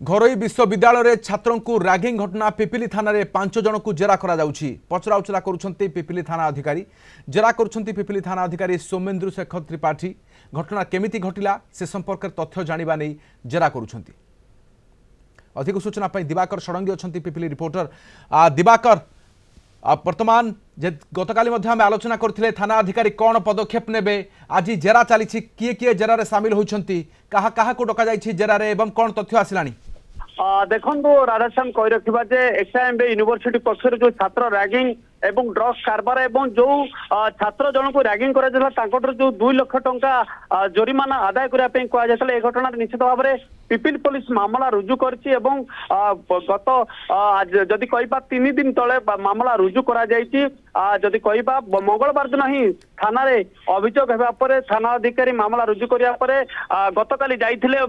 घरोई विश्वविद्यालय छात्रों को रैगिंग घटना पिपिली थाना रे 5 जन को जेरा करा जाउछि। पचरा उचरा करुछंती पिपिली थाना अधिकारी। जेरा करुछंती पिपिली थाना अधिकारी सोमेंद्र शेखर त्रिपाठी। घटना केमिति घटिला से संपर्क तथ्य जानिबा नै जेरा करुछंती। अधिक सूचना पाई दिवाकर षडंगी अछंती पिपिली रिपोर्टर। दिवाकर वर्तमान गतकाली आम आलोचना करथिले थाना अधिकारी कौन पदक्षेप नेबे आज जेरा चली किए किए जेरा रे शामिल होइछंती कहा कहा को डका जाइछि जेरा रे एवं कौन तथ्य आसिलानी देखो राधाश्याम कही रखा जे एसआईएमबी यूनिवर्सिटी पक्षर जो छात्र रैगिंग एवं ड्रग्स कारबार एवं जो छात्र जन को रैगिंग कर जो 2 लाख टंका जोरिमाना आदाय करने कहला ए घटना निश्चित भाव में पिपिल पुलिस मामला रुजु करछि एवं गत जदि कहबा 3 दिन तले मामला रुजु करा जायछि। जदि कहबा मंगलवार दिन ही थाना रे अभियोग हेबा परे थाना अधिकारी मामला रुजु करिया परे गतकाली जाइथिले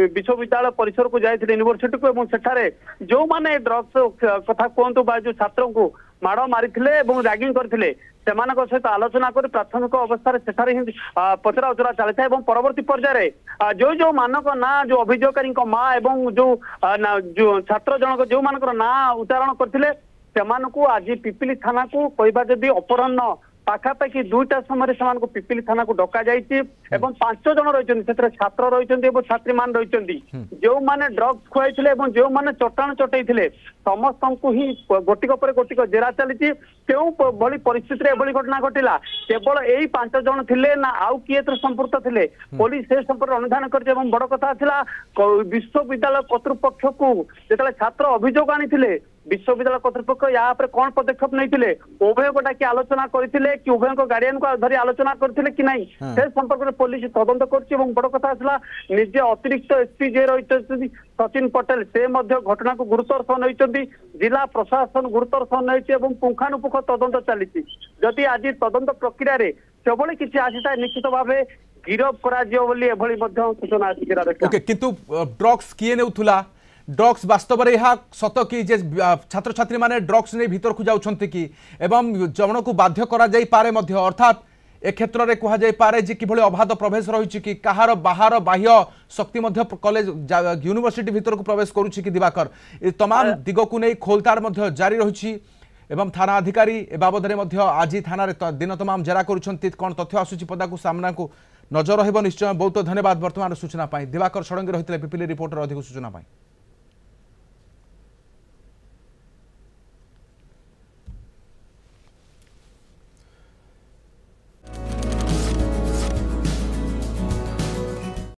विश्वविद्यालय परिसर को जाइथिले यूनिवर्सिटी को एवं सेठारे जो माने ड्रग्स कथा कहंतु बा जो छात्रों को माड़ मारिथिले एवं रैगिंग करथिले सेमानक सहित आलोचना कर प्राथमिक अवस्था सेठारे ही पचरा उचरा चली था। परवर्ती पर्याय जो जो मानक ना जो अभियोगकारी माँ एवं जो छात्र जनक जो मान ना उच्चारण करथिले सेमानकु आज पिपिली थाना को कहबा जदि अपराह्न पाखापाखि 2टा समय से पिपिली थाना को डका जाइए एवं 5 जन रही छात्र रही छात्री मान रही जो माने ड्रग्स खुआई जो माने चटाण चटई समस्त ही गोटिक पर गोटिक जेरा चली क्यों भली परिस्थिति एभली घटना घटिला केवल यही 5 जन थे ना आउ किए संपर्क थे पुलिस से संपर्क अनुधान कर बड़ कथा विश्वविद्यालय कर्तृपक्ष को जो छात्र अभियोग आनी विश्वविद्यालय कर्तृपक्ष या कौन पदक्षेप नहीं उभय को डाकी आलोचना करते कि उभय गार्डियन को धरी आलोचना करते कि नहीं से संपर्क में पुलिस तदंत कर बड़ कथा आसला निजे अतिरिक्त एसपी जे रही सचिन पटेल से घटना को गुरुतर सह नहीं जिला प्रशासन गुरुतर सह नहीं पुंखानुपुख तदंत चली जदि आज तदंत प्रक्रिया से किसी आसी निश्चित भाव गिरफ कर सूचना आसी किंतु ड्रग्स किए नेउथुला ड्रग्स वास्तव में यह सत कि जे छात्र छात्री माने ड्रग्स नहीं भीतर को जाउछंती कि एवं जमन को बाध्य करा जाई पारे मध्य अर्थात ए क्षेत्र में कह जाई पारे जे किभली अबाध प्रवेश रही कि कहार बाहर बाह्य शक्ति मध्य कॉलेज यूनिवर्सिटी भीतर को प्रवेश करुछि कि दिवाकर ए तमाम दिग को नहीं खोलतार मध्य जारी रही एवं थाना अधिकारी ए बाबद आज थाना दिन तमाम जेरा करुछंती कौन तथ्य आसुछि पदा को सामना को नजर रहिबो निश्चय। बहुत धन्यवाद वर्तमान सूचना पाई दिवाकर षडंगी रहितले पिपिली रिपोर्टर अधिक सूचना पाई।